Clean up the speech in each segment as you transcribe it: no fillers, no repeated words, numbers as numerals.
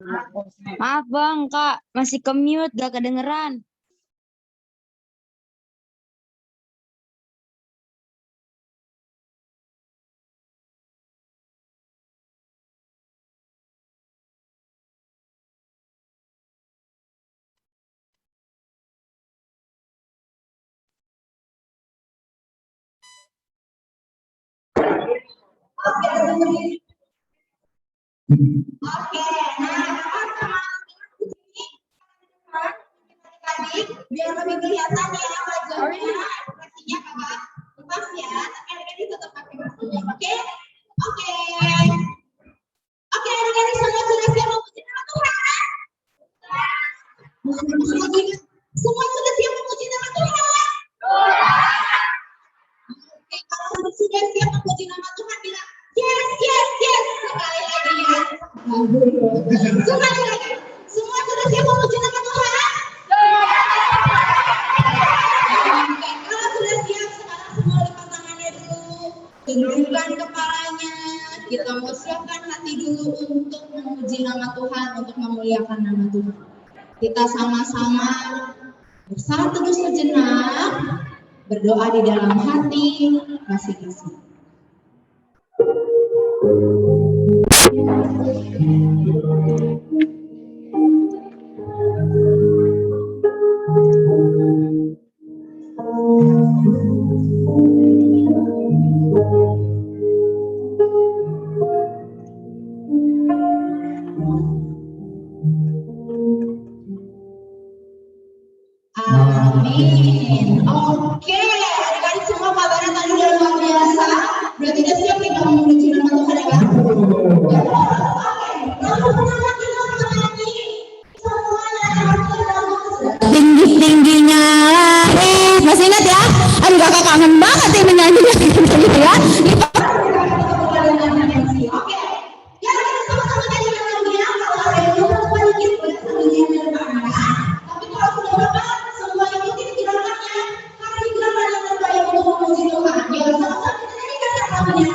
Maaf bang, kak masih ke mute, gak kedengeran. Oke, biar lebih kelihatan ya wajahnya, ekspresinya kakak lepas ya, tapi adik-adik tetap pakai maskernya, oke? Oke, adik-adik semua sudah siap memuji nama Tuhan? Semua sudah siap memuji nama Tuhan? Oke, kalau sudah siap memuji nama Tuhan, bilang yes, yes, yes sekali lagi ya. Sekali lagi, semua sudah siap memuji nama Tuhan? Oke, kalau sudah siap sekarang semua lipat tangannya dulu, tundukkan kepalanya, kita mau siapkan hati dulu untuk memuji nama Tuhan, untuk memuliakan nama Tuhan. Kita sama-sama bersatu teduh sejenak, berdoa di dalam hati masing-masing. Amin. Oke, adik-adik semua kabarnya tadi udah luar biasa. Berarti udah siap nih kamu menuju nama Tuhan ya kan? Oke, tinggi-tingginya masih ingat ya? Aduh kakak kangen banget ya menyanyi gitu ya. oke. Ya, kita sama-sama nyanyi lagunya. Kalau ada yang mau coba dikit, boleh sambil nyanyi depan. Tapi kalau sudah dapat, semua ikutin gerakannya. Karena ini gerakan yang terbaik untuk memuji Tuhan. Ya, sama-sama kita nyanyikan lagunya.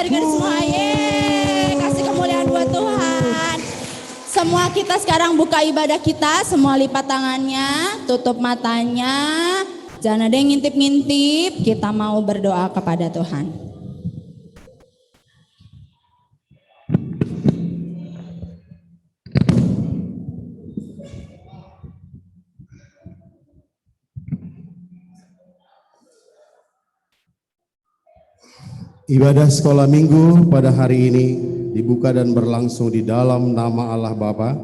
adik-adik semua. Yeay, kasih kemuliaan buat Tuhan. Semua kita sekarang buka ibadah kita, semua lipat tangannya, tutup matanya. Jangan ada yang ngintip-ngintip, kita mau berdoa kepada Tuhan. Ibadah sekolah minggu pada hari ini dibuka dan berlangsung di dalam nama Allah Bapa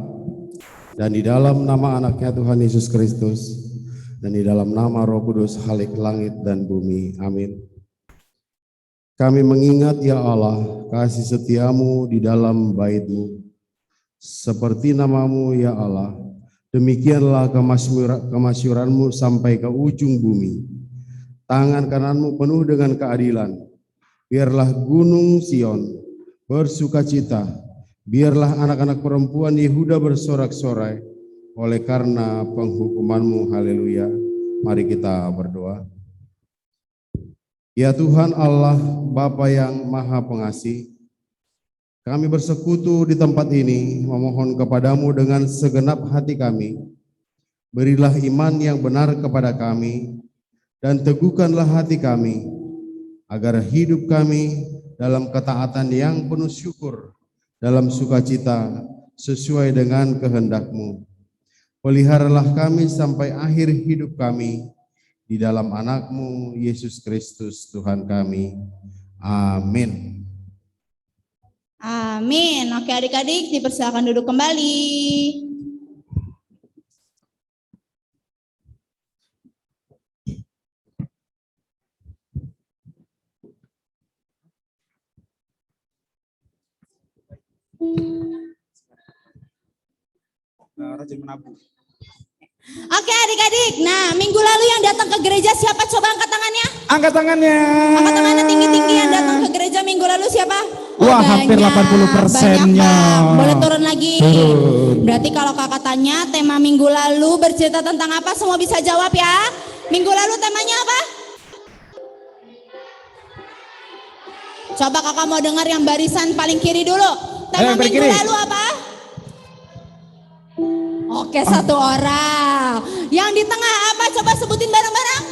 dan di dalam nama anaknya Tuhan Yesus Kristus dan di dalam nama Roh Kudus Halik langit dan bumi. Amin. Kami mengingat ya Allah kasih setiamu di dalam bait-Mu. Seperti namamu ya Allah, demikianlah kemasyuran-Mu sampai ke ujung bumi. Tangan kanan-Mu penuh dengan keadilan. Biarlah gunung Sion bersukacita, biarlah anak-anak perempuan Yehuda bersorak-sorai oleh karena penghukuman-Mu. Haleluya. Mari kita berdoa. Ya Tuhan Allah, Bapa yang Maha Pengasih, kami bersekutu di tempat ini memohon kepadamu dengan segenap hati kami. Berilah iman yang benar kepada kami dan teguhkanlah hati kami, agar hidup kami dalam ketaatan yang penuh syukur, dalam sukacita sesuai dengan kehendak-Mu. Peliharalah kami sampai akhir hidup kami, di dalam anak-Mu Yesus Kristus Tuhan kami. Amin. Amin. Oke adik-adik dipersilakan duduk kembali. Rajin menabung. Oke adik-adik, nah minggu lalu yang datang ke gereja siapa? Coba angkat tangannya. Angkat tangannya. Angkat tangannya tinggi-tinggi yang datang ke gereja minggu lalu siapa? Wah, hampir 80%-nya. Boleh turun lagi. Turun. Berarti kalau kakak tanya tema minggu lalu bercerita tentang apa, semua bisa jawab ya. Minggu lalu temanya apa? Coba kakak mau dengar yang barisan paling kiri dulu. Tema minggu kiri. lalu apa? Oke, satu orang. Yang di tengah apa? Coba sebutin bareng-bareng.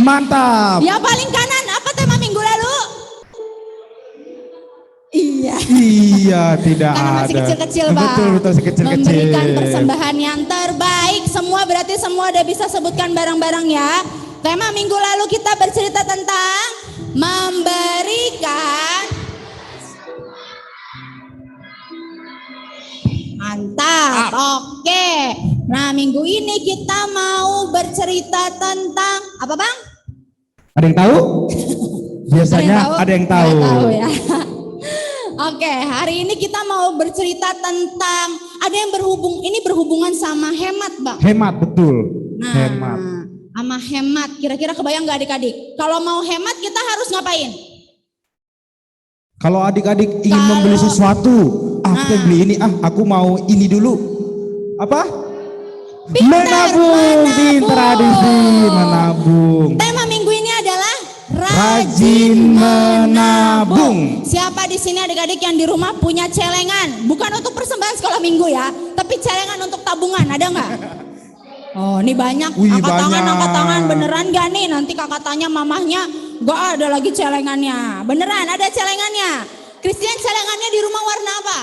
Mantap. Yang paling kanan apa tema minggu lalu? Iya. Iya, tidak Karena masih ada. kecil-kecil bang. Betul, masih kecil-kecil. Memberikan persembahan yang terbaik. Semua berarti semua udah bisa sebutkan bareng-bareng ya. Tema minggu lalu kita bercerita tentang memberikan. Mantap, oke. Nah minggu ini kita mau bercerita tentang apa bang? Ada yang tahu? Biasanya ada yang tahu. Nggak tahu ya. Oke, hari ini kita mau bercerita tentang ada yang berhubungan sama hemat bang. Hemat, betul. Nah, Hemat. sama hemat. Kira-kira kebayang nggak adik-adik? Kalau mau hemat kita harus ngapain? Kalau adik-adik ingin membeli sesuatu, aku beli ini, aku mau ini dulu. Apa? Menabung. Pintar adisi, menabung. Tema minggu ini adalah Rajin menabung. Siapa di sini adik-adik yang di rumah punya celengan? Bukan untuk persembahan sekolah minggu ya, tapi celengan untuk tabungan, ada nggak? Oh, ini banyak. Wih, Angkat tangan banyak. beneran gak nih? Nanti kakak tanya mamahnya, gak ada lagi celengannya. Beneran ada celengannya. Christian celengannya di rumah warna apa?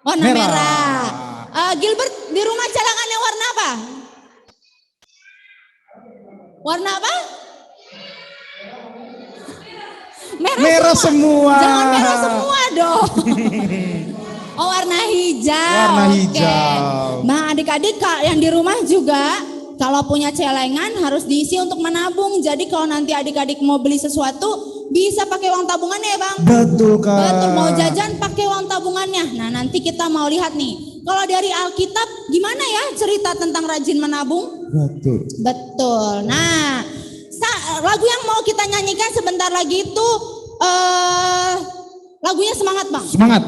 Warna merah. Gilbert di rumah celengannya warna apa? Warna apa? Merah semua. Jangan merah semua dong. Oh, warna hijau. Warna Oke. hijau. Nah adik-adik yang di rumah juga kalau punya celengan harus diisi untuk menabung. Jadi kalau nanti adik-adik mau beli sesuatu bisa pakai uang tabungannya ya bang. Betul Kak. Betul, mau jajan pakai uang tabungannya. Nah nanti kita mau lihat nih. Kalau dari Alkitab gimana ya cerita tentang rajin menabung? Betul. Betul. Nah lagu yang mau kita nyanyikan sebentar lagi itu lagunya semangat bang. Semangat.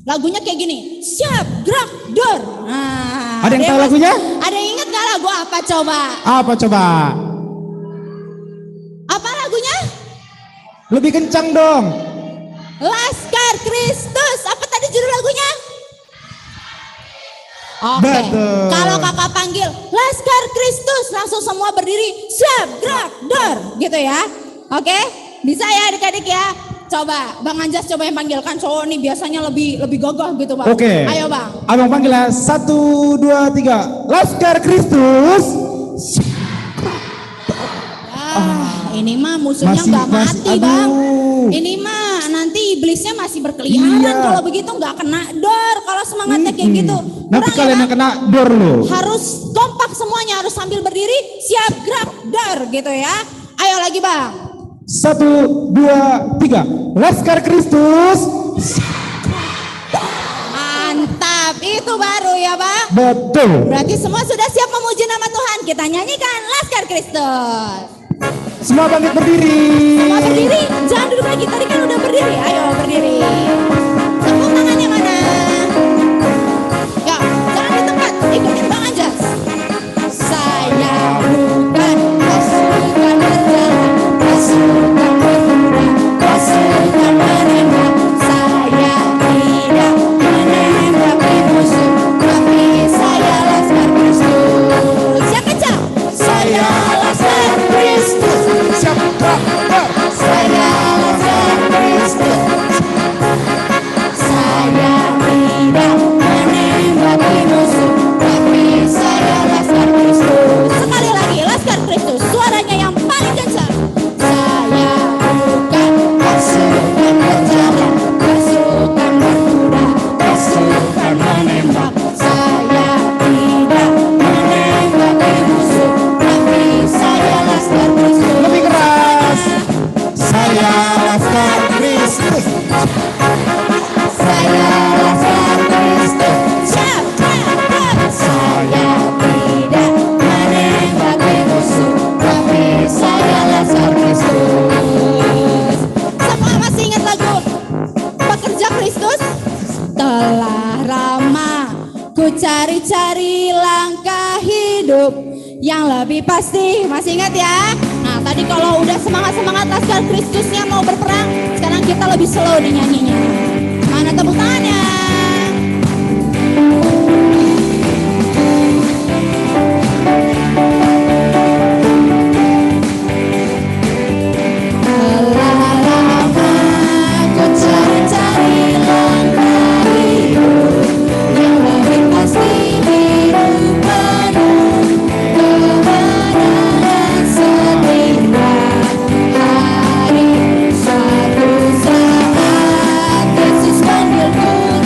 Lagunya kayak gini, siap, gerak, dor. Nah, Ada yang tahu lagunya? Ada yang ingat gak lagu apa coba? Apa coba? Apa Lebih kencang dong. Laskar Kristus. Apa tadi judul lagunya? Oke. Betul. Kalau kakak panggil Laskar Kristus, langsung semua berdiri, siap, gerak, dor, gitu ya. Oke, bisa ya adik-adik ya. Coba Bang Anjas coba yang panggilkan cowok nih biasanya lebih gagah gitu Bang. Oke. Ayo Bang. Abang panggil ya. 1, 2, 3. Laskar Kristus. Ini mah musuhnya Masih, nggak mati aduh. Bang. Ini mah nanti iblisnya masih berkeliaran. Iya. Kalau begitu nggak kena dor. Kalau semangatnya kayak gitu. Nanti Kurang ya, kalian Bang? yang kena dor loh. Harus kompak semuanya, harus sambil berdiri, siap, gerak, dor gitu ya. Ayo lagi Bang. 1, 2, 3. Laskar Kristus. Mantap, itu baru ya Bang. Betul. Berarti semua sudah siap memuji nama Tuhan. Kita nyanyikan Laskar Kristus. Semua bangkit berdiri. Semua berdiri, jangan duduk lagi. Tadi kan udah berdiri. Ayo berdiri. Tepuk tangannya mana? Ya, jangan di tempat. Ikutin Bang Anjas. Saya bukan pasukan berjalan, pasukan berkuda, pasukan menembak. Saya tidak menembak musuh, tapi saya Laskar Kristus. Yang kencang. Saya Laskar Kristus. Saya Laskar Kristus. Saya tidak menembaki musuh, tapi saya Laskar Kristus. Sekali lagi Laskar Kristus, suaranya yang paling kencang. Saya bukan pasukan berjalan, pasukan berkuda, pasukan menembak. Saya tidak menembaki musuh, tapi saya Laskar Kristus. Lebih keras. Saya Laskar Kristus. Saya Laskar Kristus. Siap, siap. Saya tidak menembaki musuh, tapi saya Laskar Kristus. Semua masih ingat lagu Pekerja Kristus? Telah lama ku cari-cari langkah hidup yang lebih pasti. Masih ingat ya? Nah tadi kalau udah semangat-semangat Laskar Kristusnya mau berperang, sekarang kita lebih slow nih nyanyinya. Mana tepuk tangannya? Telah lama ku cari-cari langkah hidup yang lebih pasti, hidup penuh kemenangan setiap hari. Suatu saat Yesus panggilku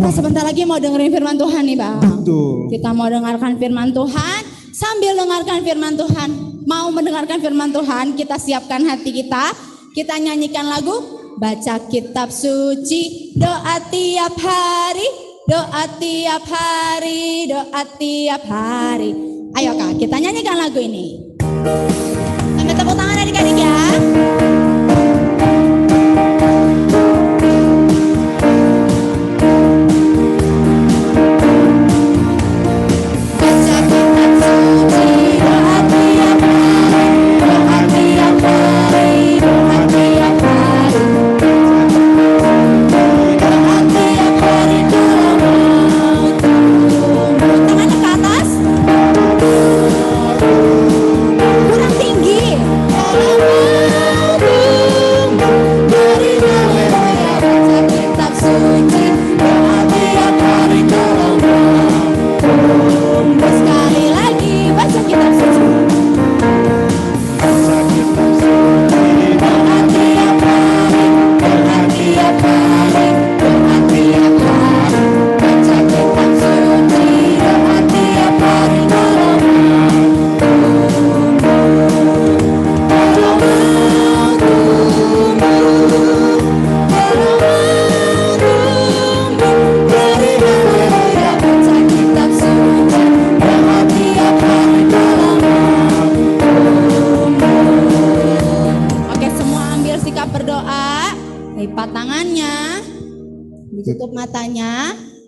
Kita sebentar lagi mau dengerin firman Tuhan nih Bang. Betul. Kita mau dengarkan firman Tuhan. Sambil dengarkan firman Tuhan, mau mendengarkan firman Tuhan, kita siapkan hati kita. Kita nyanyikan lagu Baca Kitab Suci, doa tiap hari, doa tiap hari, doa tiap hari. Ayo Kak, kita nyanyikan lagu ini. Sampai tepuk tangan adik-adik ya.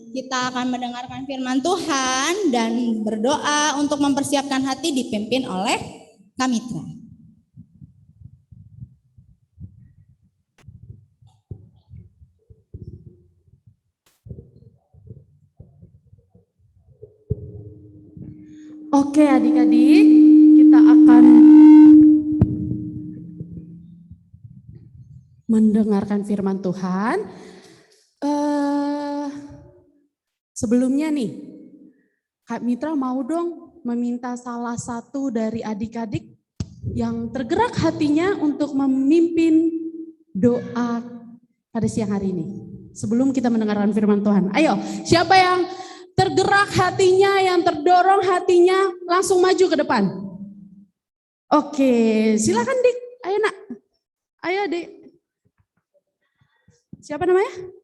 Kita akan mendengarkan firman Tuhan dan berdoa untuk mempersiapkan hati dipimpin oleh Kak Mitra. Oke adik-adik, kita akan mendengarkan firman Tuhan. Sebelumnya nih, Kak Mitra mau dong meminta salah satu dari adik-adik yang tergerak hatinya untuk memimpin doa pada siang hari ini. Sebelum kita mendengarkan firman Tuhan. Ayo, siapa yang tergerak hatinya, yang terdorong hatinya, langsung maju ke depan. Oke, silakan Dik. Ayo nak. Ayo Dik. Siapa namanya?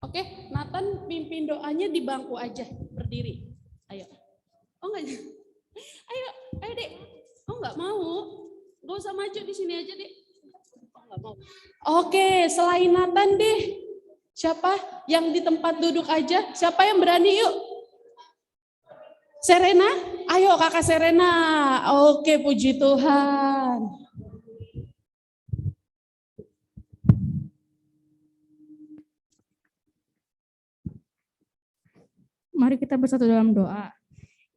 Oke, Nathan pimpin doanya di bangku aja, berdiri. Ayo. Oh enggak? Ayo Dek. Oh enggak mau? Enggak usah maju di sini aja, Dek. Oh, enggak mau. Oke, selain Nathan deh. Siapa yang di tempat duduk aja? Siapa yang berani yuk? Serena? Ayo Kakak Serena. Oke, puji Tuhan. Mari kita bersatu dalam doa.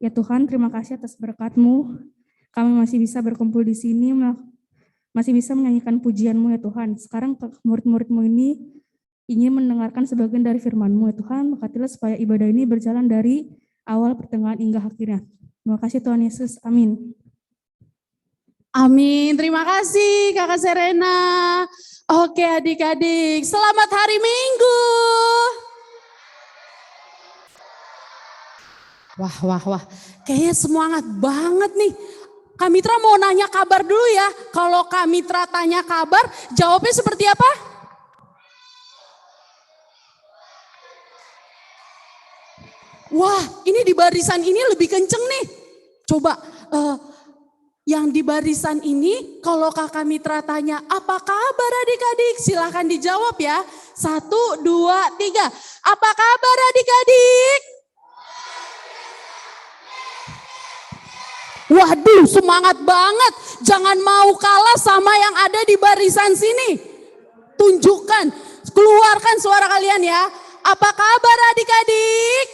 Ya Tuhan, terima kasih atas berkat-Mu. Kami masih bisa berkumpul di sini, masih bisa menyanyikan pujian-Mu ya Tuhan. Sekarang murid-murid-Mu ini ingin mendengarkan sebagian dari firman-Mu ya Tuhan. Berkatilah supaya ibadah ini berjalan dari awal, pertengahan, hingga akhirnya. Terima kasih Tuhan Yesus. Amin. Amin. Terima kasih Kakak Serena. Oke adik-adik, selamat hari Minggu. Wah. Kayaknya semangat banget nih. Kak Mitra mau nanya kabar dulu ya. Kalau Kak Mitra tanya kabar, jawabnya seperti apa? Wah, ini di barisan ini lebih kenceng nih. Coba, yang di barisan ini, kalau Kakak Mitra tanya, apa kabar adik-adik? Silahkan dijawab ya. 1, 2, 3. Apa kabar adik-adik? Waduh, semangat banget. Jangan mau kalah sama yang ada di barisan sini. Tunjukkan, keluarkan suara kalian ya. Apa kabar adik-adik?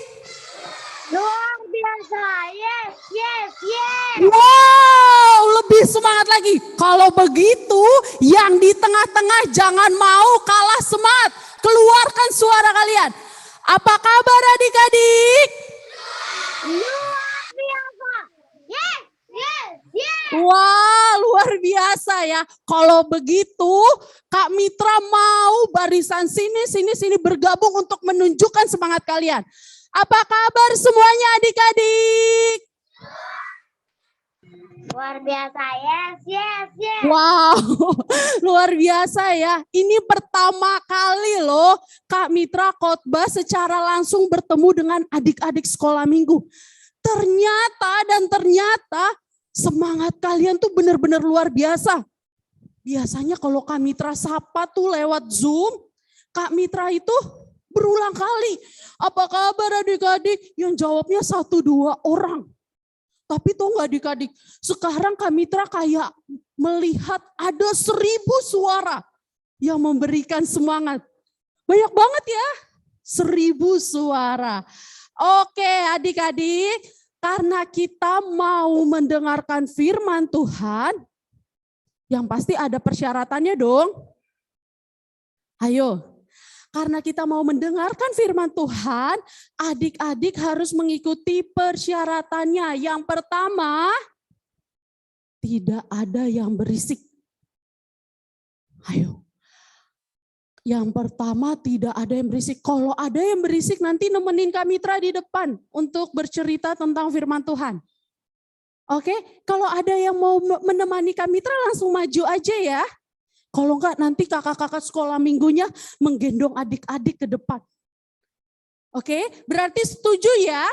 Luar biasa. Yes, yes, yes. Wow, lebih semangat lagi. Kalau begitu, yang di tengah-tengah jangan mau kalah semangat. Keluarkan suara kalian. Apa kabar adik-adik? Luar biasa. Yes, yes, yes. Wah, luar biasa ya. Kalau begitu, Kak Mitra mau barisan sini bergabung untuk menunjukkan semangat kalian. Apa kabar semuanya adik-adik? Luar biasa. Yes, yes, yes. Wow, luar biasa ya. Ini pertama kali loh Kak Mitra khotbah secara langsung bertemu dengan adik-adik sekolah minggu. Ternyata semangat kalian tuh benar-benar luar biasa. Biasanya kalau Kak Mitra sapa tuh lewat Zoom, Kak Mitra itu berulang kali. Apa kabar adik-adik? Yang jawabnya 1-2 orang. Tapi tuh nggak adik-adik, sekarang Kak Mitra kayak melihat ada 1000 suara yang memberikan semangat. Banyak banget ya, 1000 suara. Oke adik-adik, karena kita mau mendengarkan firman Tuhan, yang pasti ada persyaratannya dong. Ayo. Karena kita mau mendengarkan firman Tuhan, adik-adik harus mengikuti persyaratannya. Yang pertama, tidak ada yang berisik. Ayo. Yang pertama, tidak ada yang berisik. Kalau ada yang berisik, nanti nemenin Kak Mitra di depan untuk bercerita tentang firman Tuhan. Oke, kalau ada yang mau menemani Kak Mitra, langsung maju aja ya. Kalau enggak nanti kakak-kakak sekolah minggunya menggendong adik-adik ke depan. Oke, berarti setuju ya?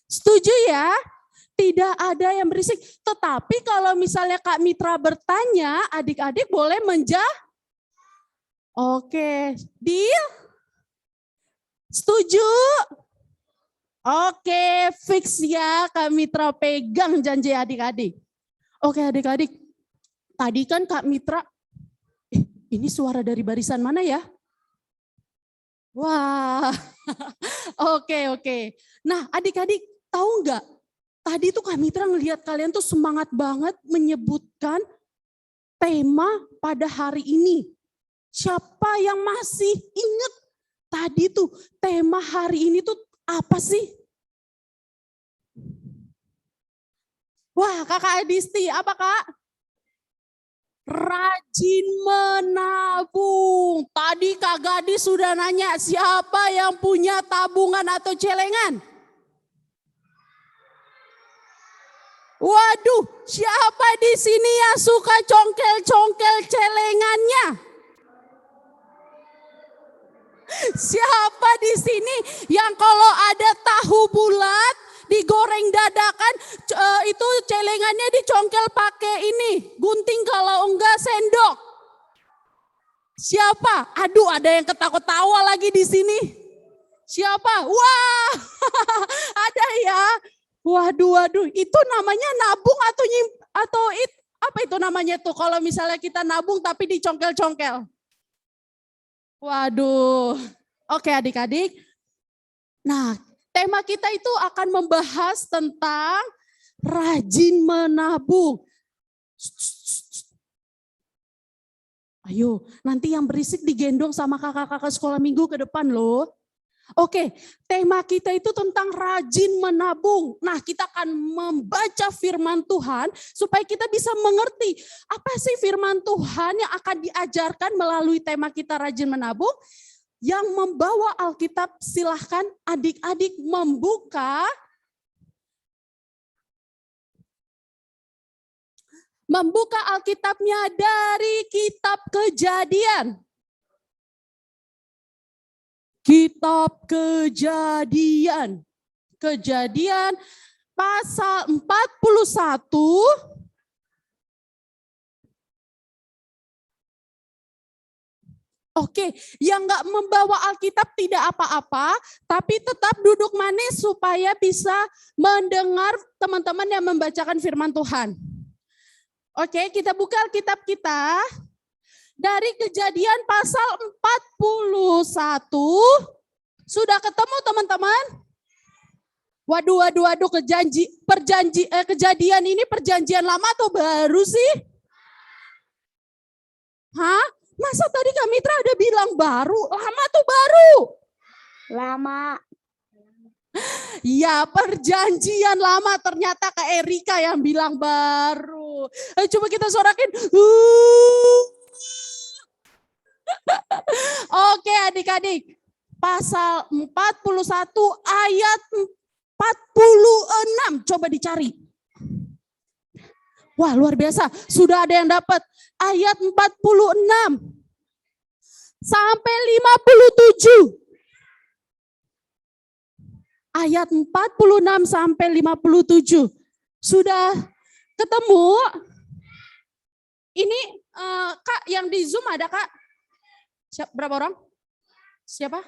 Setuju ya? Tidak ada yang berisik. Tetapi kalau misalnya Kak Mitra bertanya, adik-adik boleh menjawab. Oke, deal? Setuju? Oke, fix ya Kak Mitra, pegang janji adik-adik. Oke adik-adik, tadi kan Kak Mitra, ini suara dari barisan mana ya? Wah, oke. Nah adik-adik tahu nggak? Tadi tuh Kak Mitra ngelihat kalian tuh semangat banget menyebutkan tema pada hari ini. Siapa yang masih ingat tadi tuh tema hari ini tuh apa sih? Wah kakak Adisti, apa kak? Rajin menabung. Tadi Kak Gadis sudah nanya siapa yang punya tabungan atau celengan? Waduh, siapa di sini yang suka congkel-congkel celengannya? Siapa di sini yang kalau ada tahu bulat digoreng dadakan, itu celengannya dicongkel pakai ini, gunting kalau enggak sendok. Siapa? Aduh, ada yang ketawa-tawa lagi di sini. Siapa? Wah, ada ya. Waduh, itu namanya nabung atau apa itu namanya tuh kalau misalnya kita nabung tapi dicongkel-congkel. Waduh. Oke adik-adik. Nah, tema kita itu akan membahas tentang rajin menabung. Ayo, nanti yang berisik digendong sama kakak-kakak sekolah minggu ke depan loh. Oke, tema kita itu tentang rajin menabung. Nah, kita akan membaca firman Tuhan supaya kita bisa mengerti apa sih firman Tuhan yang akan diajarkan melalui tema kita rajin menabung. Yang membawa Alkitab silahkan adik-adik membuka Alkitabnya dari kitab Kejadian. Kitab Kejadian. Kejadian pasal 41. Oke, yang nggak membawa Alkitab tidak apa-apa, tapi tetap duduk manis supaya bisa mendengar teman-teman yang membacakan firman Tuhan. Oke, kita buka Alkitab kita dari Kejadian pasal 41. Sudah ketemu teman-teman? Waduh, kejadian ini perjanjian lama atau baru sih? Hah? Masa tadi Kak Mitra ada bilang baru? Lama atau baru? Lama. Ya, perjanjian lama, ternyata Kak Erika yang bilang baru. Coba kita sorakin. Oke adik-adik, pasal 41 ayat 46, coba dicari. Wah, luar biasa, sudah ada yang dapat. Ayat 46 sampai 57. Ayat 46 sampai 57. Sudah ketemu? Ini Kak, yang di Zoom ada Kak? Berapa orang? Siapa?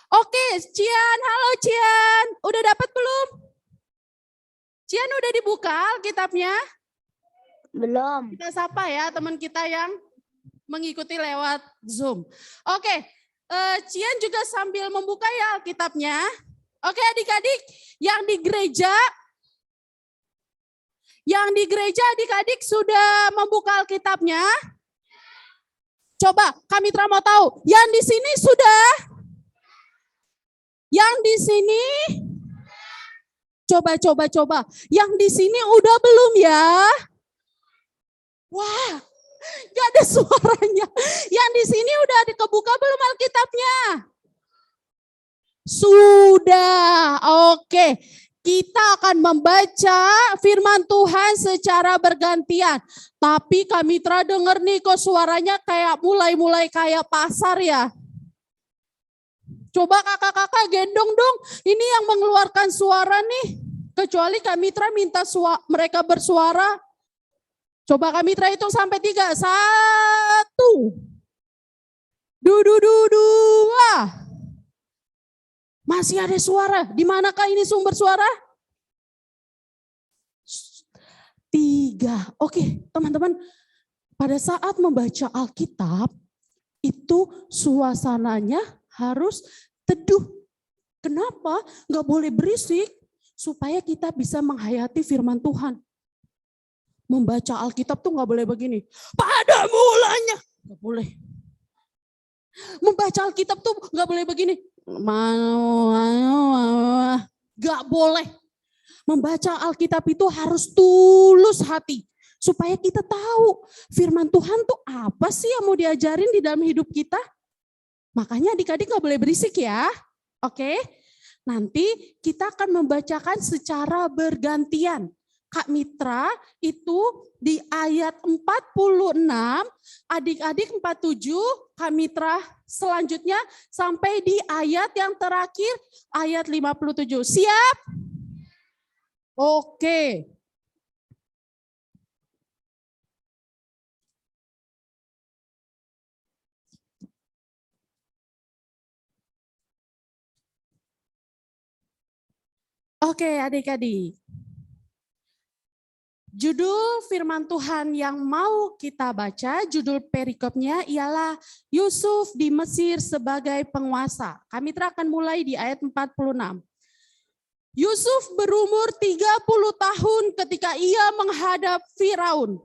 Oke, Cian. Halo Cian. Udah dapat belum? Cian udah dibuka Alkitabnya? Belum. Kita sapa ya teman kita yang mengikuti lewat Zoom. Oke, Cian juga sambil membuka ya Alkitabnya. Oke adik-adik, yang di gereja adik-adik sudah membuka Alkitabnya. Coba kami mau tahu, yang di sini sudah? Yang di sini? Coba. Yang di sini udah belum ya? Wah, gak ada suaranya. Yang di sini udah kebuka belum Alkitabnya? Sudah, oke. Kita akan membaca firman Tuhan secara bergantian. Tapi Kak Mitra denger nih kok suaranya kayak mulai kayak pasar ya. Coba kakak-kakak gendong dong. Ini yang mengeluarkan suara nih. Kecuali Kak Mitra minta mereka bersuara. Coba Kak Mitra hitung sampai 3. 1. 2. Masih ada suara. Di manakah ini sumber suara? 3. Oke, teman-teman. Pada saat membaca Alkitab, itu suasananya harus teduh. Kenapa? Nggak boleh berisik. Supaya kita bisa menghayati firman Tuhan. Membaca Alkitab tuh nggak boleh begini. Pada mulanya. Nggak boleh. Membaca Alkitab tuh nggak boleh begini. Gak boleh. Membaca Alkitab itu harus tulus hati. Supaya kita tahu firman Tuhan tuh apa sih yang mau diajarin di dalam hidup kita. Makanya adik-adik gak boleh berisik ya. Oke. Nanti kita akan membacakan secara bergantian. Kak Mitra itu di ayat 46, adik-adik 47, Kak Mitra selanjutnya sampai di ayat yang terakhir, ayat 57. Siap? Oke. Oke adik-adik. Judul firman Tuhan yang mau kita baca, judul perikopnya ialah Yusuf di Mesir sebagai penguasa. Kami akan mulai di ayat 46. Yusuf berumur 30 tahun ketika ia menghadap Firaun,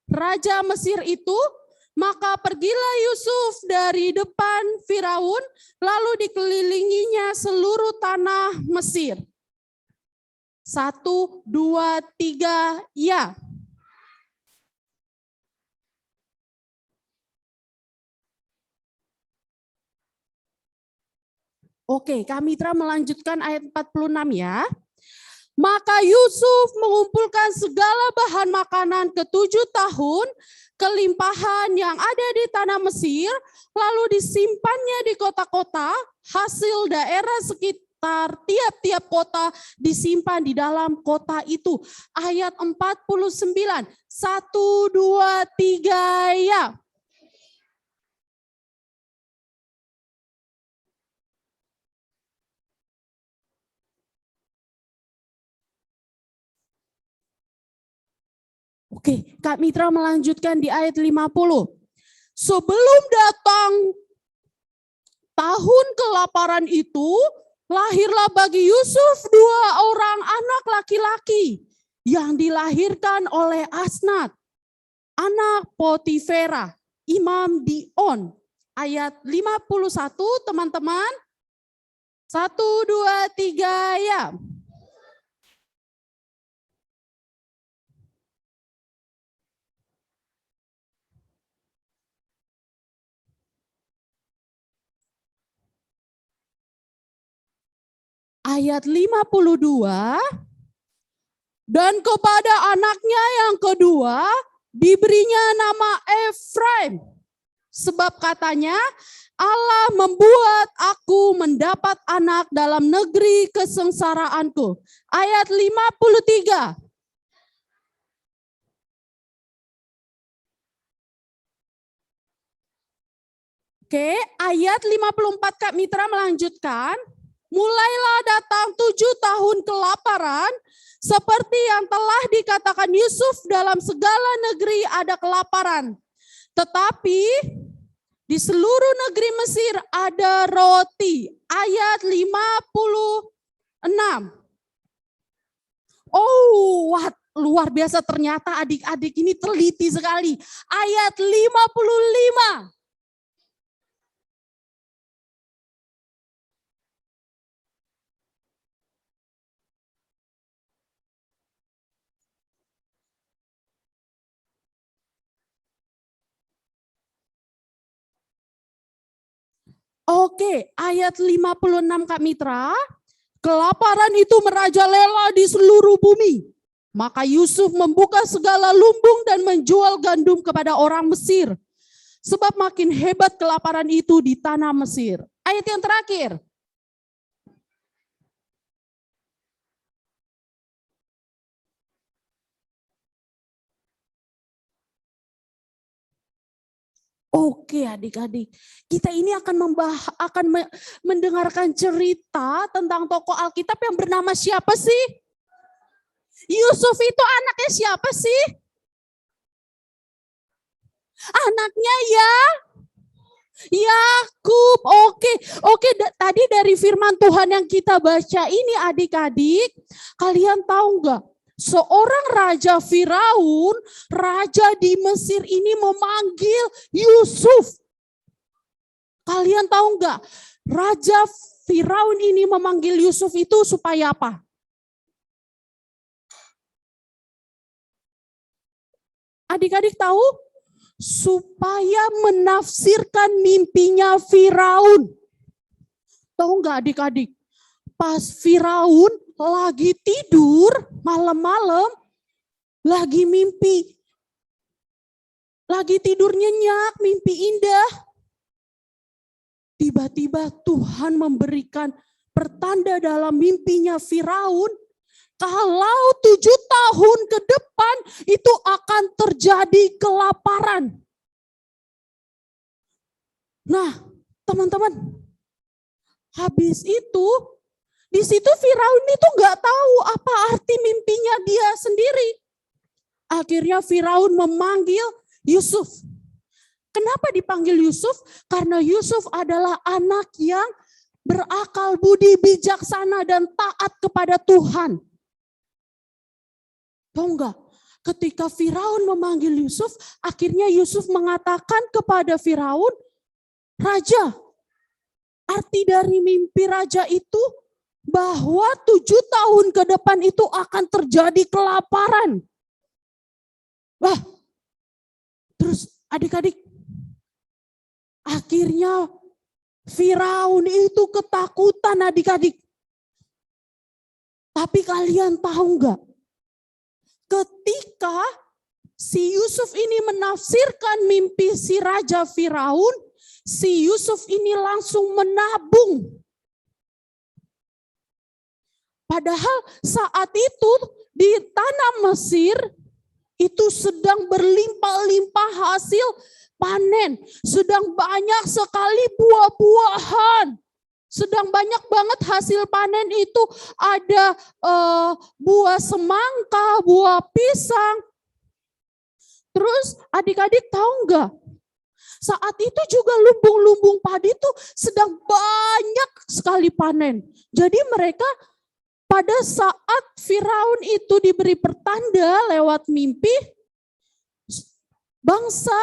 raja Mesir itu, maka pergilah Yusuf dari depan Firaun, lalu dikelilinginya seluruh tanah Mesir. 1, 2, 3, ya. Oke, Kak Mitra melanjutkan ayat 46 ya. Maka Yusuf mengumpulkan segala bahan makanan ke-7 tahun, kelimpahan yang ada di tanah Mesir, lalu disimpannya di kota-kota, hasil daerah sekitar tiap-tiap kota disimpan di dalam kota itu. Ayat 49, 1, 2, 3, ya. Oke, Kak Mitra melanjutkan di ayat 50. Sebelum datang tahun kelaparan itu, Lahirlah bagi Yusuf 2 orang anak laki-laki yang dilahirkan oleh Asnat, anak Potifera, imam di On. Ayat 51 teman-teman. 1, 2, 3 ya. Ayat 52, dan kepada anaknya yang kedua diberinya nama Efraim, sebab katanya, Allah membuat aku mendapat anak dalam negeri kesengsaraanku. Ayat 53. Oke, ayat 54 Kak Mitra melanjutkan. Mulailah datang 7 tahun kelaparan, seperti yang telah dikatakan Yusuf, dalam segala negeri ada kelaparan. Tetapi di seluruh negeri Mesir ada roti. Ayat 56. Oh, luar biasa, ternyata adik-adik ini teliti sekali. Ayat 55. Oke, ayat 56 Kak Mitra. Kelaparan itu merajalela di seluruh bumi. Maka Yusuf membuka segala lumbung dan menjual gandum kepada orang Mesir. Sebab makin hebat kelaparan itu di tanah Mesir. Ayat yang terakhir. Oke adik-adik, kita ini akan mendengarkan cerita tentang tokoh Alkitab yang bernama siapa sih? Yusuf itu anaknya siapa sih? Anaknya Yakub. Oke. Tadi dari firman Tuhan yang kita baca ini adik-adik, kalian tahu nggak? Seorang raja Firaun, raja di Mesir ini memanggil Yusuf. Kalian tahu nggak? Raja Firaun ini memanggil Yusuf itu supaya apa? Adik-adik tahu? Supaya menafsirkan mimpinya Firaun. Tahu nggak adik-adik? Pas Firaun lagi tidur malam-malam, lagi mimpi. Lagi tidur nyenyak, mimpi indah. Tiba-tiba Tuhan memberikan pertanda dalam mimpinya Firaun. Kalau 7 tahun ke depan itu akan terjadi kelaparan. Nah, teman-teman, habis itu, di situ Firaun itu nggak tahu apa arti mimpinya dia sendiri. Akhirnya Firaun memanggil Yusuf. Kenapa dipanggil Yusuf? Karena Yusuf adalah anak yang berakal budi, bijaksana, dan taat kepada Tuhan. Tahu nggak? Ketika Firaun memanggil Yusuf, akhirnya Yusuf mengatakan kepada Firaun, Raja, arti dari mimpi raja itu bahwa 7 tahun ke depan itu akan terjadi kelaparan. Wah, terus adik-adik, akhirnya Firaun itu ketakutan adik-adik. Tapi kalian tahu nggak? Ketika si Yusuf ini menafsirkan mimpi si Raja Firaun, si Yusuf ini langsung menabung. Padahal saat itu di tanah Mesir itu sedang berlimpah-limpah hasil panen. Sedang banyak sekali buah-buahan. Sedang banyak banget hasil panen itu, ada buah semangka, buah pisang. Terus adik-adik tahu nggak? Saat itu juga lumbung-lumbung padi itu sedang banyak sekali panen. Jadi mereka pada saat Firaun itu diberi pertanda lewat mimpi, bangsa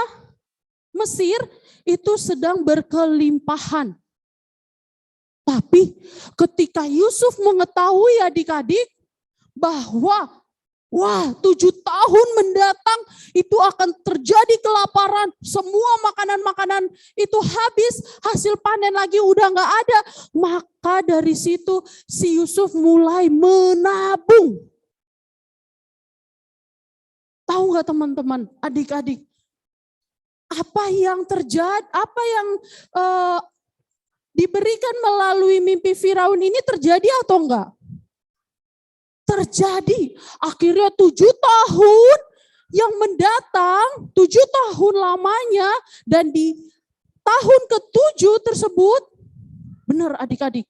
Mesir itu sedang berkelimpahan. Tapi ketika Yusuf mengetahui adik-adik bahwa 7 tahun mendatang itu akan terjadi kelaparan, semua makanan-makanan itu habis, hasil panen lagi udah gak ada. Maka dari situ si Yusuf mulai menabung. Tahu gak teman-teman, adik-adik, apa yang terjadi, apa yang diberikan melalui mimpi Firaun ini terjadi atau enggak? Terjadi. Akhirnya 7 tahun yang mendatang, 7 tahun lamanya, dan di tahun ke-7 tersebut, benar adik-adik,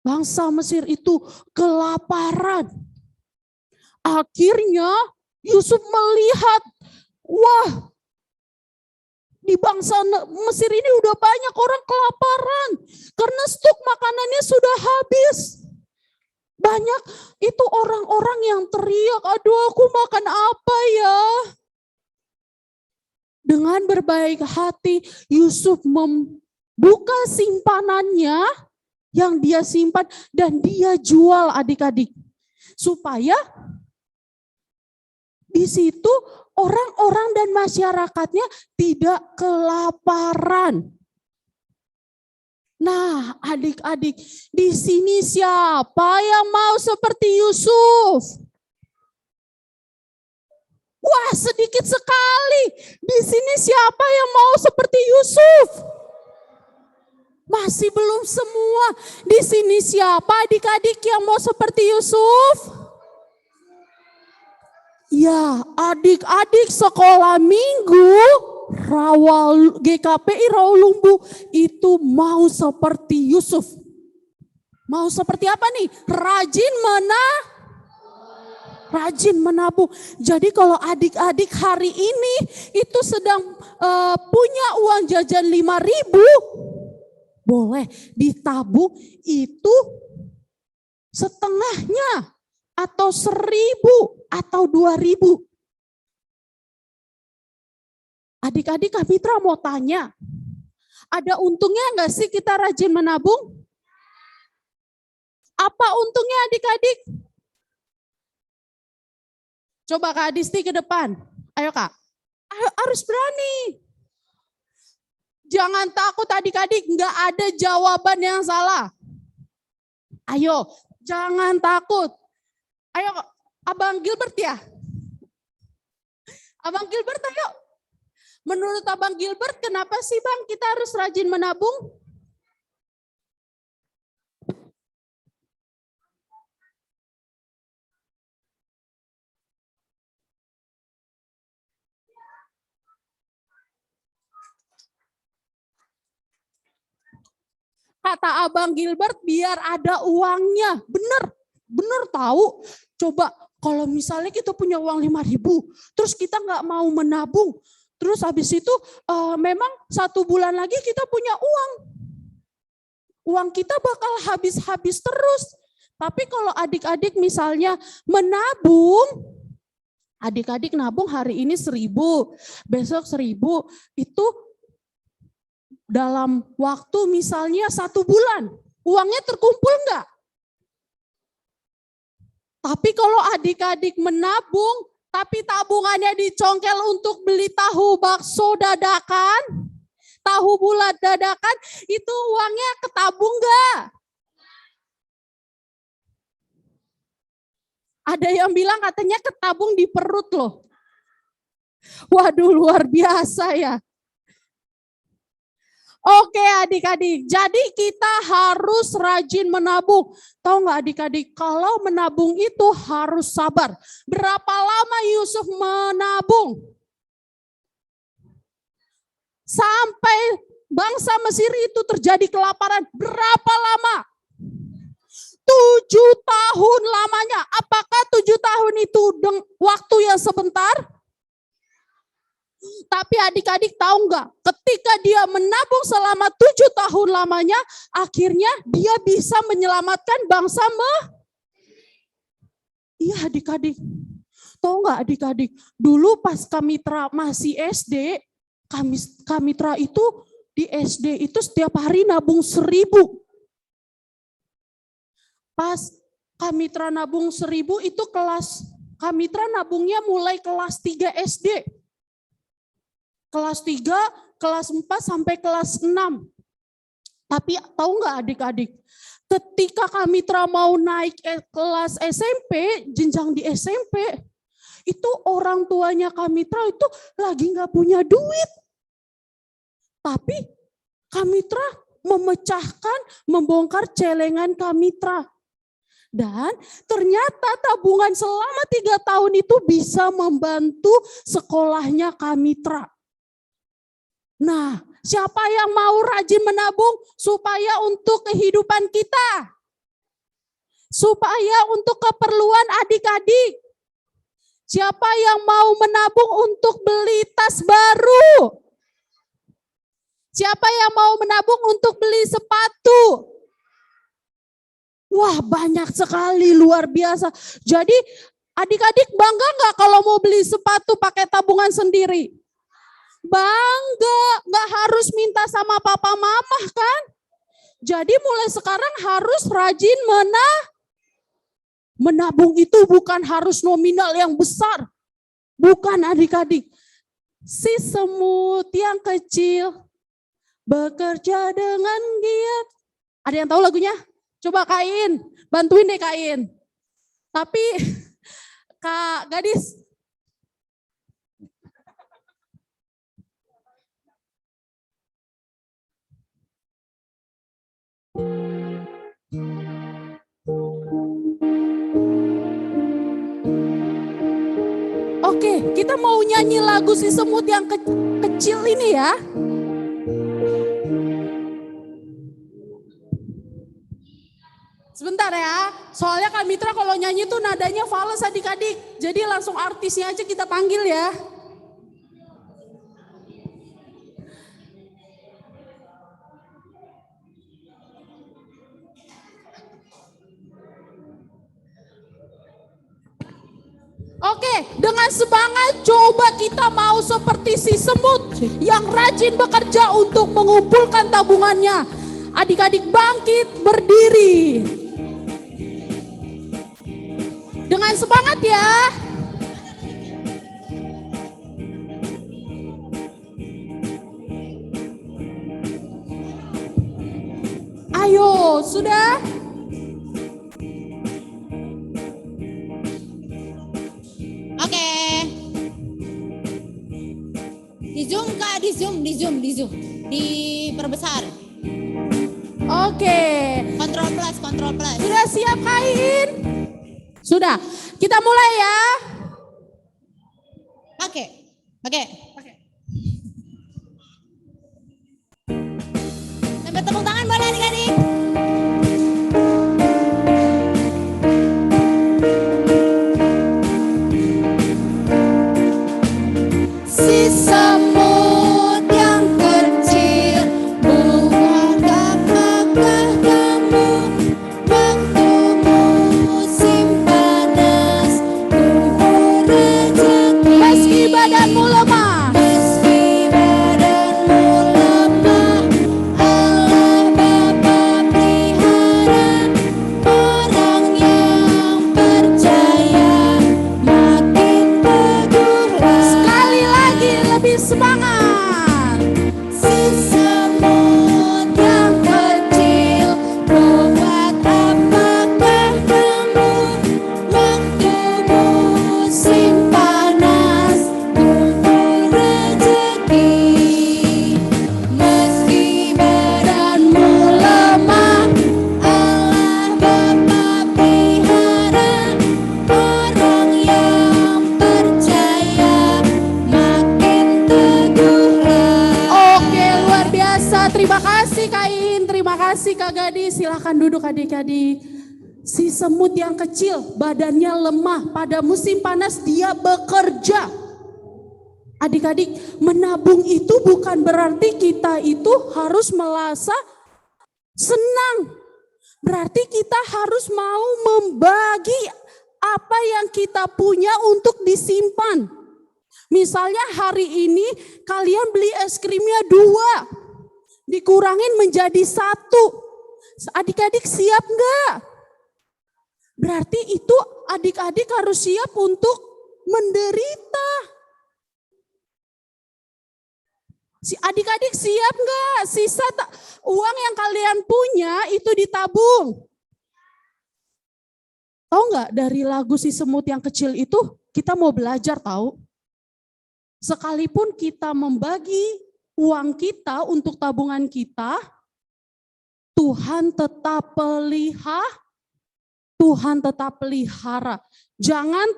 bangsa Mesir itu kelaparan. Akhirnya Yusuf melihat, wah, di bangsa Mesir ini udah banyak orang kelaparan karena stok makanannya sudah habis. Banyak itu orang-orang yang teriak, aduh aku makan apa ya? Dengan berbaik hati Yusuf membuka simpanannya yang dia simpan dan dia jual adik-adik. Supaya di situ orang-orang dan masyarakatnya tidak kelaparan. Nah, adik-adik, di sini siapa yang mau seperti Yusuf? Wah, sedikit sekali. Di sini siapa yang mau seperti Yusuf? Masih belum semua. Di sini siapa adik-adik yang mau seperti Yusuf? Ya, adik-adik sekolah minggu GKPI Rawalumbu itu mau seperti Yusuf. Mau seperti apa nih? Rajin menabung. Jadi kalau adik-adik hari ini itu sedang punya uang jajan 5.000, boleh ditabung itu setengahnya atau 1.000 atau 2.000. Adik-adik Kak Mitra mau tanya, ada untungnya enggak sih kita rajin menabung? Apa untungnya adik-adik? Coba Kak Adisti ke depan. Ayo Kak, harus berani. Jangan takut adik-adik, enggak ada jawaban yang salah. Ayo, jangan takut. Ayo Abang Gilbert ya. Abang Gilbert ayo. Menurut Abang Gilbert, kenapa sih Bang kita harus rajin menabung? Kata Abang Gilbert, biar ada uangnya. Bener tahu. Coba kalau misalnya kita punya uang 5.000, terus kita nggak mau menabung, terus habis itu memang 1 bulan lagi kita punya uang. Uang kita bakal habis-habis terus. Tapi kalau adik-adik misalnya menabung, adik-adik nabung hari ini 1.000, besok 1.000, itu dalam waktu misalnya 1 bulan, uangnya terkumpul enggak? Tapi kalau adik-adik menabung, tapi tabungannya dicongkel untuk beli tahu bakso dadakan, tahu bulat dadakan, itu uangnya ketabung enggak? Ada yang bilang katanya ketabung di perut loh. Waduh, luar biasa ya. Oke adik-adik, jadi kita harus rajin menabung. Tahu nggak adik-adik, kalau menabung itu harus sabar. Berapa lama Yusuf menabung? Sampai bangsa Mesir itu terjadi kelaparan. Berapa lama? 7 tahun lamanya. Apakah 7 tahun itu waktu yang sebentar? Tapi adik-adik tahu nggak? Ketika dia menabung selama 7 tahun lamanya, akhirnya dia bisa menyelamatkan bangsa Iya adik-adik. Tahu nggak adik-adik? Dulu pas Kamitra masih SD, Kamitra itu di SD itu setiap hari nabung 1.000. Pas Kamitra nabung 1.000 itu Kamitra nabungnya mulai kelas 3 SD. Kelas 3, kelas 4 sampai kelas 6. Tapi tahu nggak adik-adik? Ketika Kamitra mau naik kelas SMP, jenjang di SMP, itu orang tuanya Kamitra itu lagi nggak punya duit. Tapi Kamitra membongkar celengan Kamitra. Dan ternyata tabungan selama 3 tahun itu bisa membantu sekolahnya Kamitra. Nah, siapa yang mau rajin menabung supaya untuk kehidupan kita? Supaya untuk keperluan adik-adik. Siapa yang mau menabung untuk beli tas baru? Siapa yang mau menabung untuk beli sepatu? Wah, banyak sekali, luar biasa. Jadi adik-adik bangga nggak kalau mau beli sepatu pakai tabungan sendiri? Bangga, nggak harus minta sama papa mama kan? Jadi mulai sekarang harus rajin menabung itu bukan harus nominal yang besar. Bukan adik-adik. Si semut yang kecil bekerja dengan giat. Ada yang tahu lagunya? Coba Kain, bantuin deh Kain. Tapi Kak Gadis, oke, kita mau nyanyi lagu si semut yang kecil ini ya. Sebentar ya, soalnya Kak Mitra kalau nyanyi tuh nadanya fals adik-adik. Jadi langsung artisnya aja kita panggil ya. Oke, dengan semangat coba kita mau seperti si semut yang rajin bekerja untuk mengumpulkan tabungannya. Adik-adik bangkit berdiri. Dengan semangat ya. Ayo, sudah? Oke. Di zoom Kak, di zoom. Diperbesar. Oke. Control plus. Sudah siap Kain? Sudah. Kita mulai ya. Oke. Sampai tepuk tangan boleh adik-adik. Si semut yang kecil, bukankah kamu waktumu musim panas, tunggu rezeki. Meski badanmu lemah, Allah Bapa pelihara orang yang percaya, makin teguhlah. sekali lagi lebih semangat. Si semut yang kecil, buat apakah kamu waktu musim panas, tunggu rezeki. Meski badanmu lemah, Allah Bapa pelihara orang yang percaya, makin teguhlah. Oke, luar biasa. Terima kasih Kain, terima kasih Kak Gadis. Silahkan duduk adik-adik. Si semut yang kecil, badannya lemah. Pada musim panas dia bekerja. Adik-adik, menabung itu bukan berarti kita itu harus merasa senang. Berarti kita harus mau membagi apa yang kita punya untuk disimpan. Misalnya hari ini kalian beli es krimnya 2, dikurangin menjadi 1. Adik-adik siap enggak? Berarti itu adik-adik harus siap untuk menderita. Adik-adik siap enggak? Sisa uang yang kalian punya itu ditabung. Tahu enggak dari lagu Si Semut yang kecil itu kita mau belajar tahu? Sekalipun kita membagi uang kita untuk tabungan kita, Tuhan tetap pelihara. Jangan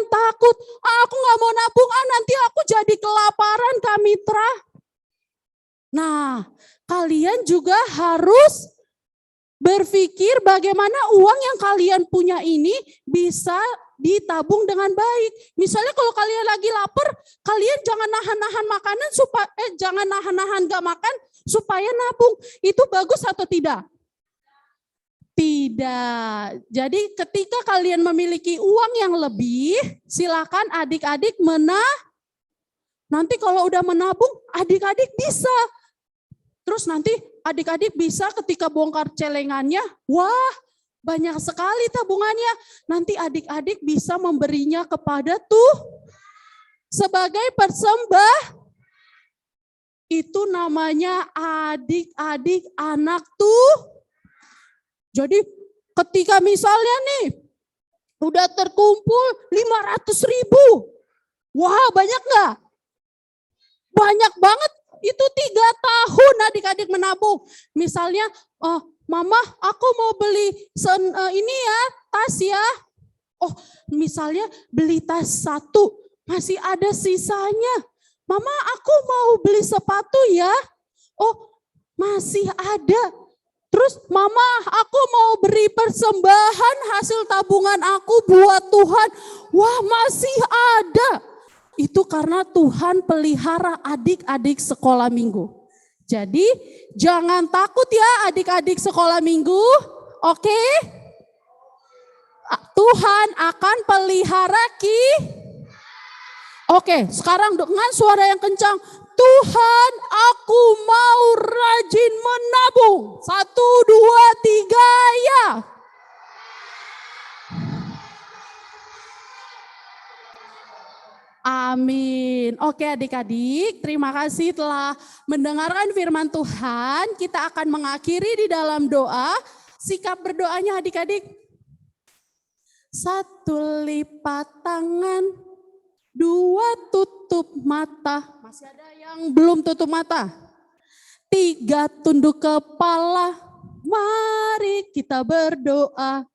takut. Aku nggak mau nabung, nanti aku jadi kelaparan, Kak Mitra. Nah, kalian juga harus berpikir bagaimana uang yang kalian punya ini bisa ditabung dengan baik. Misalnya kalau kalian lagi lapar, kalian jangan nahan-nahan makanan jangan nahan-nahan gak makan supaya nabung. Itu bagus atau tidak? Tidak. Jadi ketika kalian memiliki uang yang lebih, silakan adik-adik nanti kalau udah menabung, adik-adik bisa. Terus nanti adik-adik bisa ketika bongkar celengannya, wah banyak sekali tabungannya. Nanti adik-adik bisa memberinya kepada sebagai persembah. Itu namanya adik-adik anak Jadi ketika misalnya nih udah terkumpul 500.000. Wah banyak nggak? Banyak banget. Itu 3 tahun adik-adik menabung. Misalnya, Mama, aku mau beli ini ya, tas ya. Oh, misalnya beli tas 1, masih ada sisanya. Mama, aku mau beli sepatu ya. Oh, masih ada. Terus, Mama, aku mau beri persembahan hasil tabungan aku buat Tuhan. Wah, masih ada. Itu karena Tuhan pelihara adik-adik sekolah minggu. Jadi jangan takut ya adik-adik sekolah minggu. Oke? Tuhan akan pelihara Oke, sekarang dengan suara yang kencang. Tuhan, aku mau rajin menabung. 1, 2, 3, ya. Amin. Oke adik-adik, terima kasih telah mendengarkan firman Tuhan. Kita akan mengakhiri di dalam doa. Sikap berdoanya adik-adik. 1 lipat tangan, 2 tutup mata. Masih ada yang belum tutup mata. 3 tunduk kepala. Mari kita berdoa.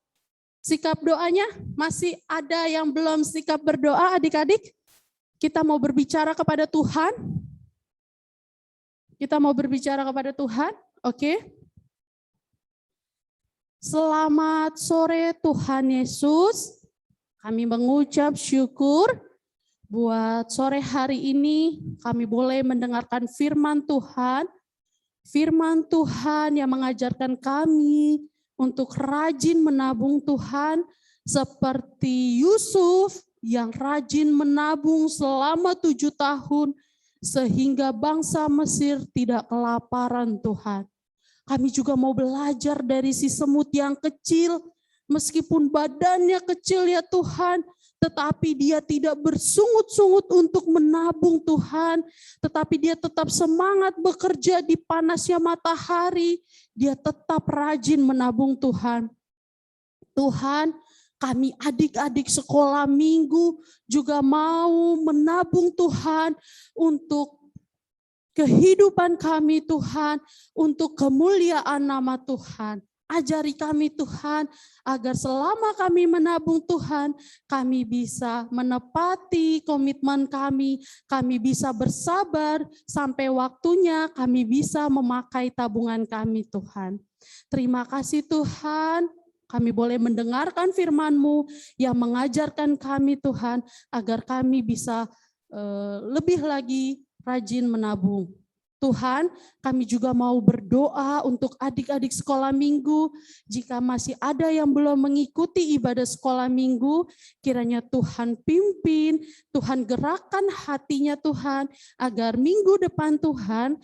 Sikap doanya masih ada yang belum sikap berdoa adik-adik? Kita mau berbicara kepada Tuhan. Kita mau berbicara kepada Tuhan. Oke. Selamat sore Tuhan Yesus. Kami mengucap syukur buat sore hari ini kami boleh mendengarkan firman Tuhan. Firman Tuhan yang mengajarkan kami untuk rajin menabung Tuhan seperti Yusuf yang rajin menabung selama 7 tahun sehingga bangsa Mesir tidak kelaparan Tuhan. Kami juga mau belajar dari si semut yang kecil, meskipun badannya kecil ya Tuhan, tetapi dia tidak bersungut-sungut untuk menabung Tuhan, tetapi dia tetap semangat bekerja di panasnya matahari, dia tetap rajin menabung Tuhan. Tuhan, kami adik-adik sekolah minggu juga mau menabung Tuhan untuk kehidupan kami Tuhan, untuk kemuliaan nama Tuhan. Ajari kami Tuhan agar selama kami menabung Tuhan, kami bisa menepati komitmen kami bisa bersabar sampai waktunya kami bisa memakai tabungan kami Tuhan. Terima kasih Tuhan. kami boleh mendengarkan firman-Mu yang mengajarkan kami Tuhan, agar kami bisa lebih lagi rajin menabung. Tuhan, kami juga mau berdoa untuk adik-adik sekolah minggu. Jika masih ada yang belum mengikuti ibadah sekolah minggu, kiranya Tuhan pimpin, Tuhan gerakkan hatinya Tuhan, agar minggu depan Tuhan,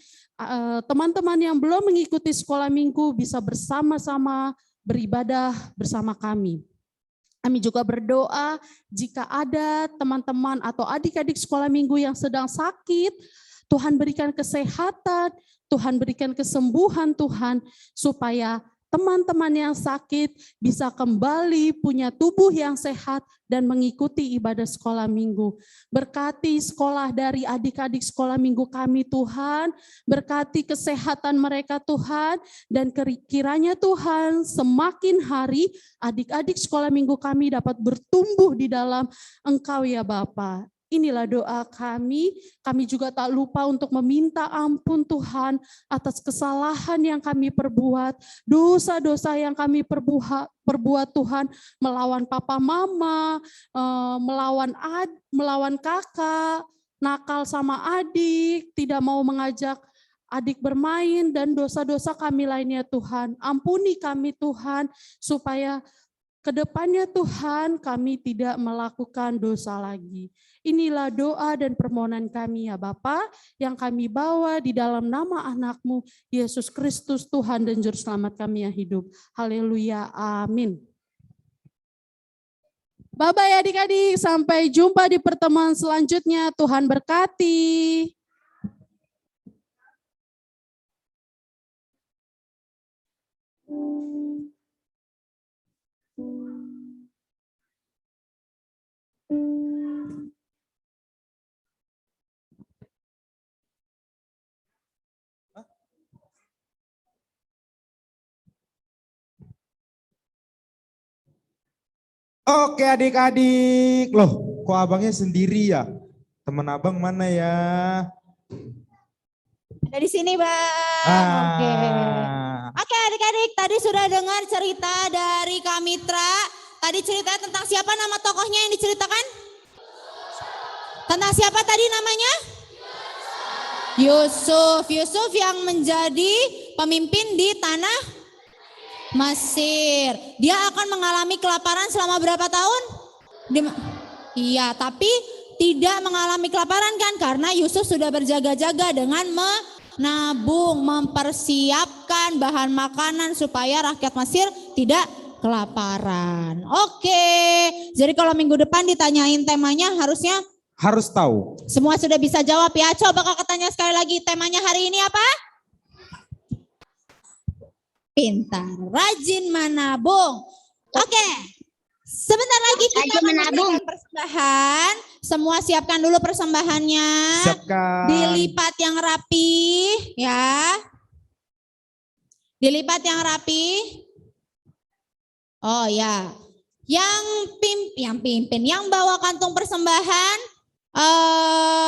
teman-teman yang belum mengikuti sekolah minggu bisa bersama-sama beribadah bersama kami. Kami juga berdoa jika ada teman-teman atau adik-adik sekolah minggu yang sedang sakit, Tuhan berikan kesehatan, Tuhan berikan kesembuhan Tuhan, supaya teman-teman yang sakit bisa kembali punya tubuh yang sehat dan mengikuti ibadah sekolah minggu. Berkati sekolah dari adik-adik sekolah minggu kami Tuhan, berkati kesehatan mereka Tuhan, dan kiranya Tuhan semakin hari adik-adik sekolah minggu kami dapat bertumbuh di dalam Engkau ya Bapa. Inilah doa kami juga tak lupa untuk meminta ampun Tuhan atas kesalahan yang kami perbuat, dosa-dosa yang kami perbuat Tuhan, melawan papa mama, melawan kakak, nakal sama adik, tidak mau mengajak adik bermain, dan dosa-dosa kami lainnya Tuhan. Ampuni kami Tuhan, supaya kedepannya Tuhan kami tidak melakukan dosa lagi. Inilah doa dan permohonan kami ya Bapa, yang kami bawa di dalam nama anak-Mu, Yesus Kristus Tuhan dan Juru Selamat kami yang hidup. Haleluya, amin. Bye-bye adik-adik, sampai jumpa di pertemuan selanjutnya. Tuhan berkati. Oke adik-adik, loh kok abangnya sendiri ya? Teman abang mana ya? Ada di sini Bang. Oke adik-adik, tadi sudah dengar cerita dari Kak Mitra. Tadi cerita tentang siapa nama tokohnya yang diceritakan? Tentang siapa tadi namanya? Yusuf. Yusuf yang menjadi pemimpin di tanah Mesir. Dia akan mengalami kelaparan selama berapa tahun? Iya, tapi tidak mengalami kelaparan kan? Karena Yusuf sudah berjaga-jaga dengan menabung, mempersiapkan bahan makanan supaya rakyat Mesir tidak kelaparan. Oke, jadi kalau minggu depan ditanyain temanya harus tahu. Semua sudah bisa jawab ya. Coba kakak tanya sekali lagi, temanya hari ini apa? Pintar, rajin menabung. Oke, sebentar lagi kita menabung persembahan. Semua siapkan dulu persembahannya. Siapkan. Dilipat yang rapi, ya. Dilipat yang rapi. Oh ya, yang pimpin, yang bawa kantung persembahan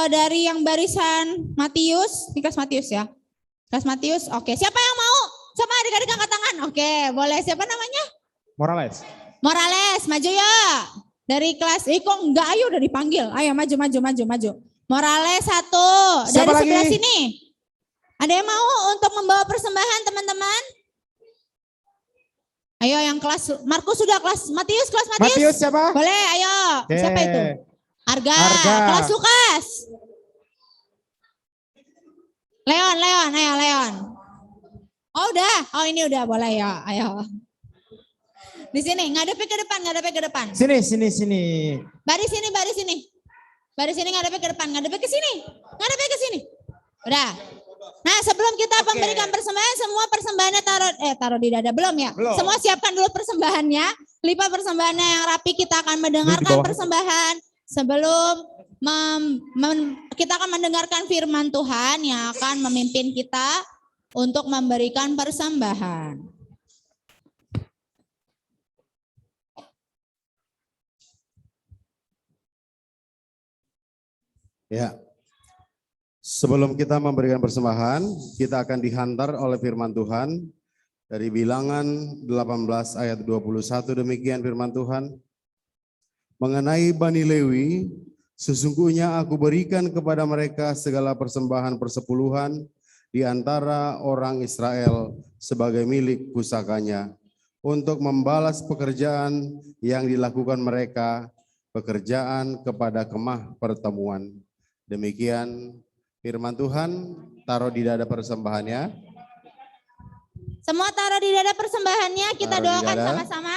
dari yang barisan Matius, ini kelas Matius ya. Kelas Matius, oke. Siapa yang mau? Coba adik-adik angkat tangan. Oke, boleh. Siapa namanya? Morales. Morales, maju ya. Dari kelas, kok enggak, ayo udah dipanggil. Ayo maju. Morales 1. Siapa dari lagi? Sebelah sini. Ada yang mau untuk membawa persembahan teman-teman? Ayo yang kelas, Markus sudah kelas, Matius kelas Matius. Matius siapa? Boleh, ayo. Oke. Siapa itu? Arga. Kelas Lukas. Leon, ayo Leon. Oh udah, oh ini udah boleh ya, ayo. Di sini, ngadepin ke depan. Sini. Baris sini. Ngadepin ke depan, ngadepin ke sini. Udah. Nah sebelum kita memberikan persembahan, semua persembahannya taruh di dada, belum ya? Belum. Semua siapkan dulu persembahannya, lipat persembahannya yang rapi, kita akan mendengarkan persembahan. Sebelum kita akan mendengarkan firman Tuhan yang akan memimpin kita untuk memberikan persembahan. Ya. Sebelum kita memberikan persembahan, kita akan dihantar oleh firman Tuhan Dari Bilangan 18 ayat 21 demikian firman Tuhan. Mengenai Bani Lewi, sesungguhnya aku berikan kepada mereka segala persembahan persepuluhan di antara orang Israel sebagai milik pusakanya untuk membalas pekerjaan yang dilakukan mereka, pekerjaan kepada kemah pertemuan. Demikian firman Tuhan, taruh di dada persembahannya. Semua taruh di dada persembahannya, kita Taruh di doakan dada. sama-sama.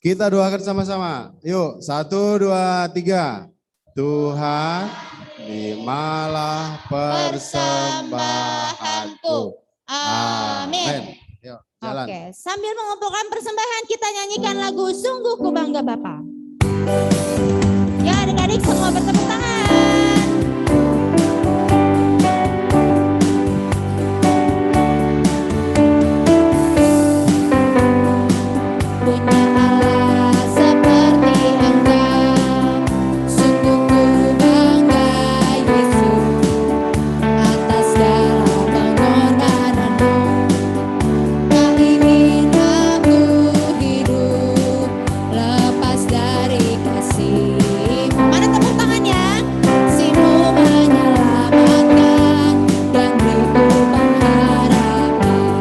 Kita doakan sama-sama. Yuk, 1, 2, 3. Tuhan, terimalah persembahanku. Amin. Yuk, jalan. Oke, sambil mengumpulkan persembahan kita nyanyikan lagu Sungguh Ku Bangga Bapa. Ya adik-adik semua bertepuk tangan. Punya Allah seperti Engkau, sungguh ku bangga Yesus atas segala pengorbananmu. Tak ingin aku hidup lepas dari kasih-Mu. Mana tepuk tangannya? Kasih-Mu menyelamatkan dan beriku pengharapan.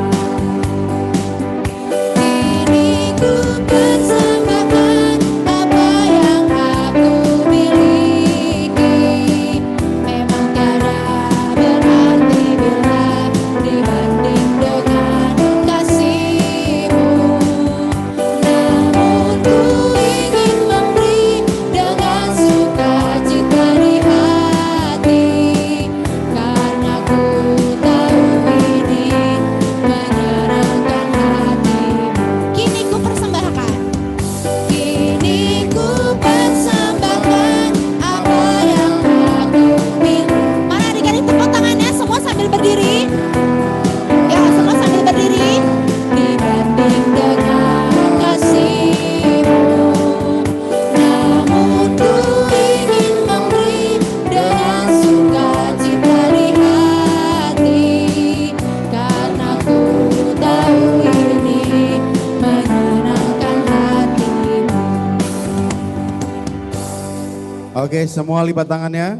Kini ku persembahkan apa yang aku miliki. Memang tiada berarti bila dibanding dengan kasih-Mu. Namun ku ingin memberi dengan sukacita di hati, karena ku tahu ini menyenangkan hati-Mu. Kini ku persembahkan, kini ku persembahkan apa yang aku miliki. Mana adik-adik tepuk tangannya semua sambil berdiri. Ya semua sambil berdiri. Dibanding dengan kasih-Mu, namun ku ingin memberi dengan sukacita di hati, karena ku tahu ini menyenangkan hati-Mu. Oke, semua lipat tangannya.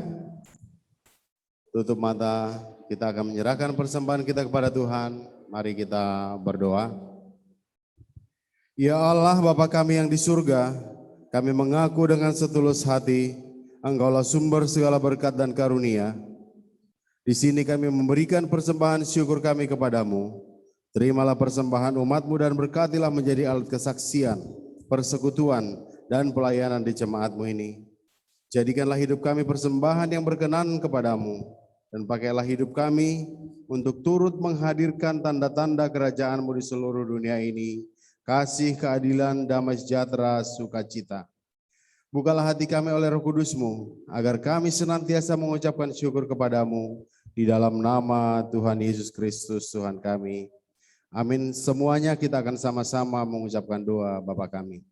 Tutup mata, kita akan menyerahkan persembahan kita kepada Tuhan. Mari kita berdoa. Ya Allah Bapa kami yang di surga, kami mengaku dengan setulus hati, Engkaulah sumber segala berkat dan karunia. Di sini kami memberikan persembahan syukur kami kepadamu. Terimalah persembahan umat-Mu dan berkatilah menjadi alat kesaksian, persekutuan, dan pelayanan di jemaat-Mu ini. Jadikanlah hidup kami persembahan yang berkenan kepadamu, dan pakailah hidup kami untuk turut menghadirkan tanda-tanda kerajaan-Mu di seluruh dunia ini, kasih, keadilan, damai sejahtera, sukacita. Bukalah hati kami oleh Roh Kudus-Mu, agar kami senantiasa mengucapkan syukur kepadamu, di dalam nama Tuhan Yesus Kristus Tuhan kami. Amin. Semuanya kita akan sama-sama mengucapkan doa Bapa kami.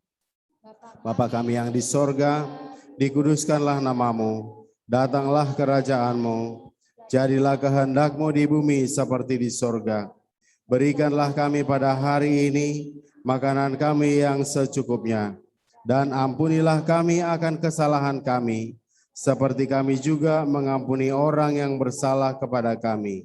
Bapa kami yang di sorga, dikuduskanlah nama-Mu, datanglah kerajaan-Mu, jadilah kehendak-Mu di bumi seperti di sorga. Berikanlah kami pada hari ini makanan kami yang secukupnya, dan ampunilah kami akan kesalahan kami, seperti kami juga mengampuni orang yang bersalah kepada kami.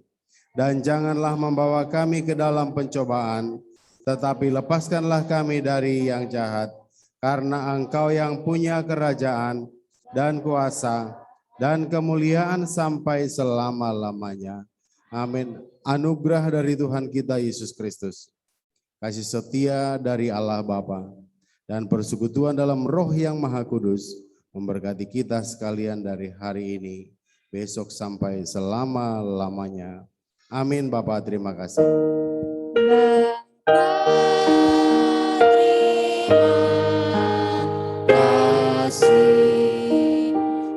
Dan janganlah membawa kami ke dalam pencobaan, tetapi lepaskanlah kami dari yang jahat. Karena Engkau yang punya kerajaan dan kuasa dan kemuliaan sampai selama-lamanya. Amin. Anugerah dari Tuhan kita Yesus Kristus, kasih setia dari Allah Bapa, dan persekutuan dalam Roh yang Maha Kudus memberkati kita sekalian dari hari ini, besok sampai selama-lamanya. Amin. Bapa, terima kasih.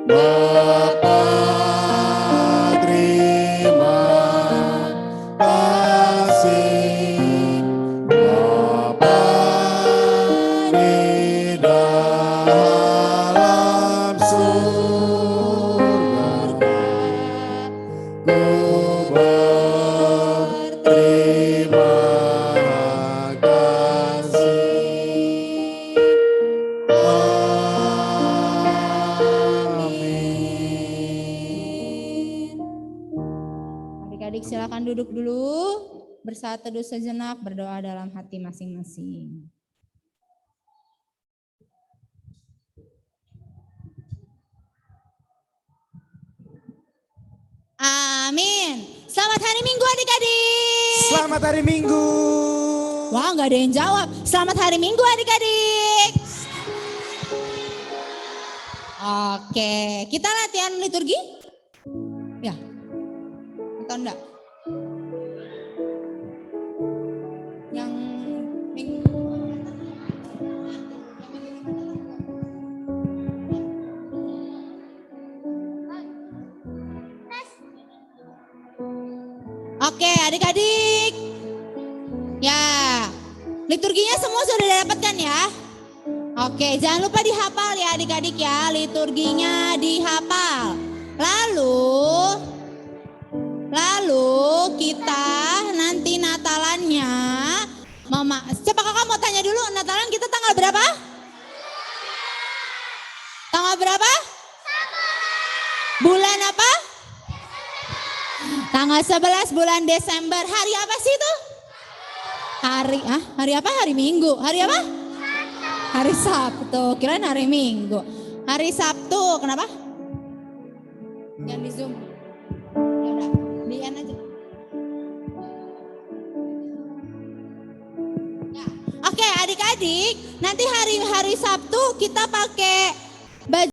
Bapa, terima kasih. Bapa di dalam surga, ku berterima duduk dulu, bersaat teduh sejenak, berdoa dalam hati masing-masing. Amin. Selamat hari Minggu adik-adik. Selamat hari Minggu. Wah, nggak ada yang jawab. Selamat hari Minggu adik-adik. Oke, kita latihan liturgi? Ya, atau enggak? Yang minggu. Oke, adik-adik. Ya, liturginya semua sudah didapatkan ya? Oke, jangan lupa dihafal ya adik-adik ya, liturginya dihafal. Lalu kita nanti Natalannya, siapa kakak mau tanya dulu, Natalan kita tanggal berapa? Tanggal berapa? Bulan apa? Tanggal 11 bulan Desember. Hari apa sih itu? Hari apa? Hari Minggu. Hari apa? Hari Sabtu. Kirain hari Minggu. Hari Sabtu. Kenapa? Jangan di Zoom. Ya udah, di end aja. Ya. Oke, adik-adik, nanti hari Sabtu kita pakai baju